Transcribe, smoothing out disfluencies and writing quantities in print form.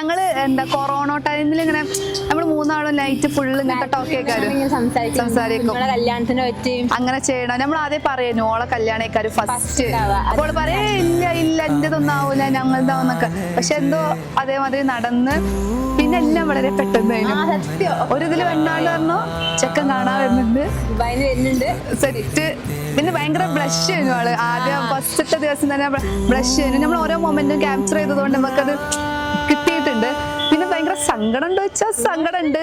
ഞങ്ങള് എന്താ കൊറോണ ടൈമിൽ ഇങ്ങനെ നമ്മള് മൂന്നാളും നൈറ്റ് ഫുള്ള് ഇങ്ങനത്തെ ടോക്കേക്കാരും സംസാരിക്കും കല്യാണത്തിന് പറ്റി അങ്ങനെ ചെയ്യണം. നമ്മൾ ആദ്യം പറയുന്നു ഓളെ കല്യാണക്കാര് ഫസ്റ്റ്, അപ്പോൾ പറയേ ഇല്ല ഇല്ല എന്റേതൊന്നും ആവൂല ഞങ്ങളുടെന്നൊക്കെ. പക്ഷെ എന്തോ അതേമാതിരി നടന്ന് പിന്നെ എല്ലാം വളരെ പെട്ടെന്ന് ഒരു ഇതില് വന്നാണ്ട് പറഞ്ഞു ചെക്കൻ കാണാൻ വരുന്നുണ്ട് സെറ്റ്. പിന്നെ ഭയങ്കര ബ്ലഷ് ചെയ്യുന്നു ആള്. ആദ്യം ഫസ്റ്റത്തെ ദിവസം തന്നെ ബ്ലഷ് ചെയ്യുന്നു. നമ്മൾ ഓരോ മൊമെന്റും ക്യാപ്ചർ ചെയ്തതുകൊണ്ട് നമുക്കത് കിട്ടിയിട്ടുണ്ട്. പിന്നെ ഭയങ്കര സങ്കടം ഉണ്ടോ വെച്ചാൽ സങ്കടം ഉണ്ട്.